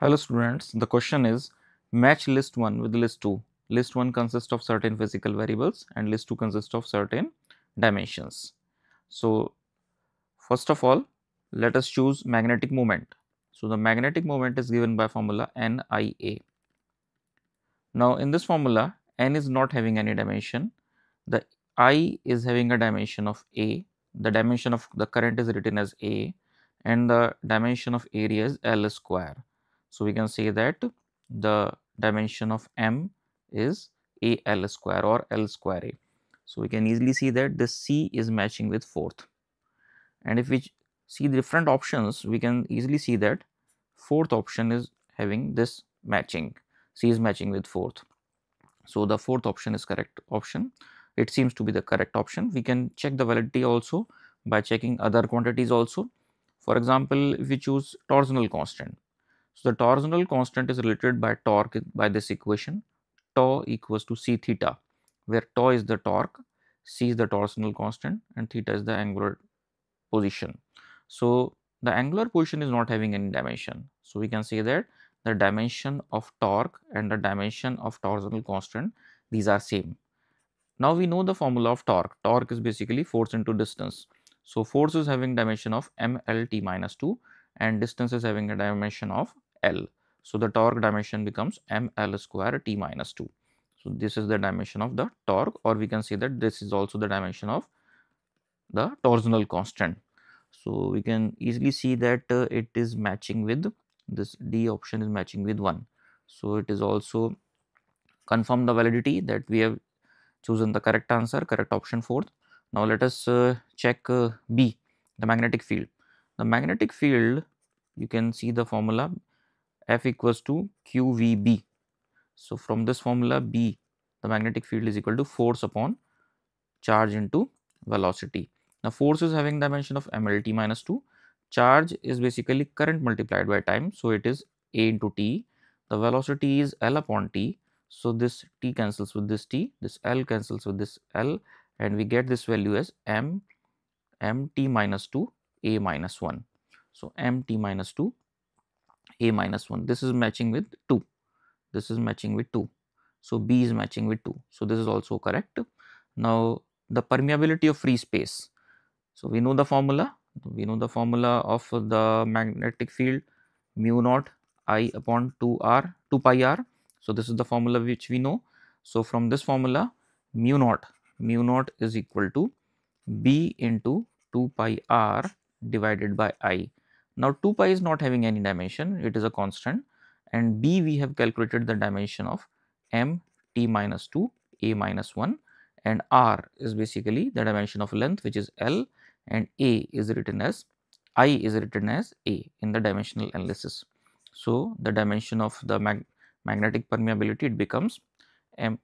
Hello students, the question is match list 1 with list 2. List 1 consists of certain physical variables and list 2 consists of certain dimensions. So, first of all, let us choose magnetic moment. So, the magnetic moment is given by formula NIA. Now, in this formula, N is not having any dimension. The I is having a dimension of A. The dimension of the current is written as A and the dimension of area is L square. So, we can say that the dimension of M is AL square or L square A. So, we can easily see that this C is matching with fourth. And if we see different options, we can easily see that fourth option is having this matching. C is matching with fourth. So, the fourth option is correct option. It seems to be the correct option. We can check the validity also by checking other quantities also. For example, if we choose torsional constant. So, the torsional constant is related by torque by this equation tau equals to c theta, where tau is the torque, c is the torsional constant and theta is the angular position. So, the angular position is not having any dimension. So, we can say that the dimension of torque and the dimension of torsional constant, these are same. Now, we know the formula of torque. Torque is basically force into distance. So, force is having dimension of mlt minus 2 and distance is having a dimension of L. So, the torque dimension becomes ml square t minus 2. So, this is the dimension of the torque, or we can say that this is also the dimension of the torsional constant. So, we can easily see that it is matching with this D option is matching with 1. So, it is also confirm the validity that we have chosen the correct answer, correct option fourth. Now, let us check B, the magnetic field. The magnetic field, you can see the formula F equals to QVB. So, from this formula B, the magnetic field is equal to force upon charge into velocity. Now, force is having dimension of mlt minus 2. Charge is basically current multiplied by time. So, it is A into T. The velocity is L upon T. So, this T cancels with this T, this L cancels with this L, and we get this value as mt minus 2 A minus 1. So, mt minus 2 A minus 1. This is matching with 2. This is matching with 2. So, B is matching with 2. So, this is also correct. Now, the permeability of free space. So, we know the formula. We know the formula of the magnetic field mu naught I upon 2 pi r. So, this is the formula which we know. So, from this formula mu naught is equal to B into 2 pi r divided by I. Now, 2 pi is not having any dimension, it is a constant, and B we have calculated the dimension of m t minus 2 a minus 1, and r is basically the dimension of length, which is L, and a is written as I is written as a in the dimensional analysis. So, the dimension of the magnetic permeability, it becomes m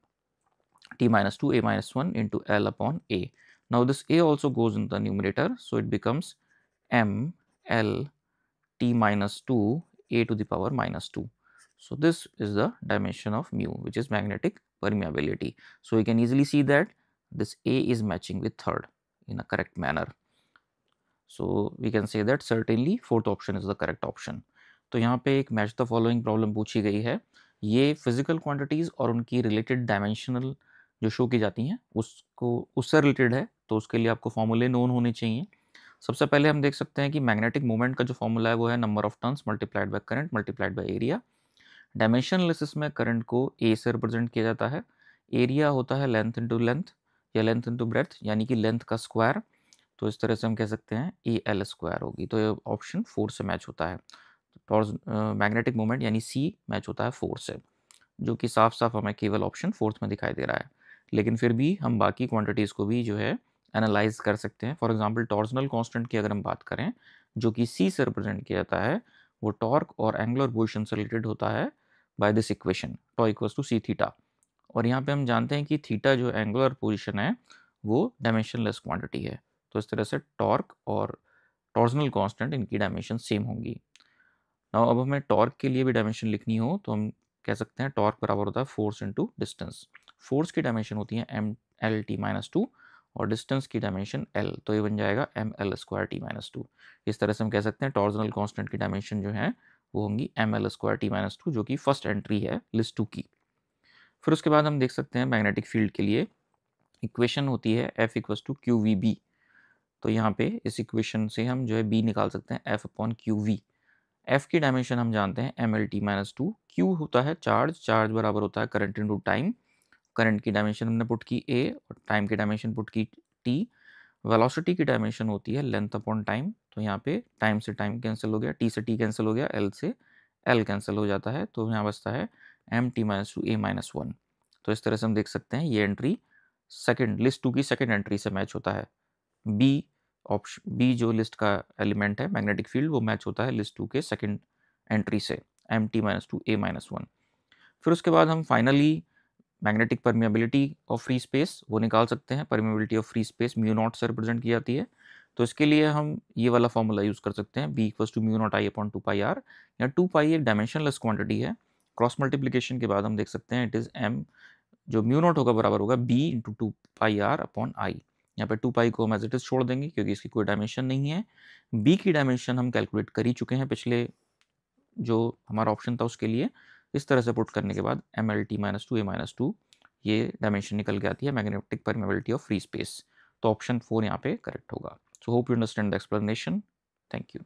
t minus 2 a minus 1 into L upon a. Now, this a also goes in the numerator. So, it becomes m L t minus 2 a to the power minus 2. So, this is the dimension of mu, which is magnetic permeability. So, we can easily see that this a is matching with third in a correct manner. So, we can say that certainly fourth option is the correct option. तो यहाँ पे एक match the following problem पूछी गई है. ये physical quantities और उनकी रिलेटेड डायमेंशनल जो शो की जाती हैं उसको उससे रिलेटेड है, तो उसके लिए आपको फॉर्मूले नोन होने चाहिए. सबसे पहले हम देख सकते हैं कि मैग्नेटिक मोमेंट का जो फॉर्मूला है वो है number of turns multiplied by current multiplied by area. Dimension analysis में करंट को ए से रिप्रेजेंट किया जाता है. एरिया होता है लेंथ इंटू लेंथ या लेंथ इंटू ब्रेथ, यानी कि लेंथ का स्क्वायर. तो इस तरह से हम कह सकते हैं ए एल स्क्वायर होगी. तो ये ऑप्शन 4 से मैच होता है. मैग्नेटिक मोमेंट यानी सी मैच होता है 4 से, जो कि साफ साफ हमें केवल ऑप्शन 4 में दिखाई दे रहा है. लेकिन फिर भी हम बाकी क्वांटिटीज़ को भी जो है एनालाइज कर सकते हैं. फॉर एग्जांपल टॉर्सनल कांस्टेंट की अगर हम बात करें, जो कि सी से रिप्रेजेंट किया जाता है, वो टॉर्क और एंगुलर पोजिशन से रिलेटेड होता है by this equation tau equals to C theta. और यहाँ पे हम जानते हैं कि थीटा जो एंगुलर पोजिशन है वो डायमेंशनलेस क्वांटिटी है. तो इस तरह से टॉर्क और टॉर्सनल कांस्टेंट इनकी डायमेंशन सेम होंगी. नाउ अब हमें टॉर्क के लिए भी डायमेंशन लिखनी हो तो हम कह सकते हैं टॉर्क बराबर होता है फोर्स इनटू डिस्टेंस. फोर्स की डायमेंशन होती है एम एल टी माइनस 2 और डिस्टेंस की डायमेंशन एल, तो ये बन जाएगा M L square T minus 2. इस तरह से हम कह सकते हैं टॉर्सनल कांस्टेंट की डायमेंशन जो है वो होंगी ml²t-2 जो कि फर्स्ट एंट्री है लिस्ट 2 की। फिर उसके बाद हम देख सकते हैं मैग्नेटिक फील्ड के लिए इक्वेशन होती है F equals to Q V B. तो यहाँ पे इस इक्वेशन से हम जो है B निकाल सकते हैं F upon Q V. F की डायमेंशन हम जानते हैं mlt-2, Q होता है चार्ज, चार्ज बराबर होता है करंट इनटू टाइम। करंट की डायमेंशन हमने पुट की A और टाइम की डायमेंशन पुट की T। वेलोसिटी की डायमेंशन होती है लेंथ अपॉन टाइम। तो यहाँ पे टाइम से टाइम कैंसिल हो गया, T से T कैंसिल हो गया, L से L कैंसिल हो जाता है, तो यहाँ बचता है mt-2 a-1। तो इस तरह से हम देख सकते हैं ये एंट्री सेकंड लिस्ट 2 की सेकंड एंट्री से मैच होता है। बी ऑप्शन बी जो लिस्ट का एलिमेंट है मैग्नेटिक फील्ड वो मैच होता है लिस्ट 2 के सेकंड एंट्री से mt-2 a-1। फिर उसके बाद हम finally magnetic permeability of free space वो निकाल सकते हैं। Permeability of free space mu naught से रिप्रेजेंट की जाती है। तो इसके लिए हम ये वाला फॉर्मूला यूज़ कर सकते हैं B equals to mu naught I upon 2πr। या 2π एक डायमेंशनलेस क्वांटिटी है। क्रॉस मल्टीप्लिकेशन के बाद हम देख सकते हैं इट इज़ m जो म्यू नॉट होगा बराबर होगा B into 2πr upon I. यहाँ पे 2π को हम एज इट इज छोड़ देंगे क्योंकि इसकी कोई डायमेंशन नहीं है। B की डायमेंशन हम कैलकुलेट कर ही चुके हैं पिछले जो हमारा ऑप्शन था उसके लिए। इस तरह से पुट करने के बाद mlt-2 a-2 ये डायमेंशन निकल के आती है magnetic permeability of free space. तो ऑप्शन 4 यहाँ पे करेक्ट होगा। So hope you understand the explanation. Thank you.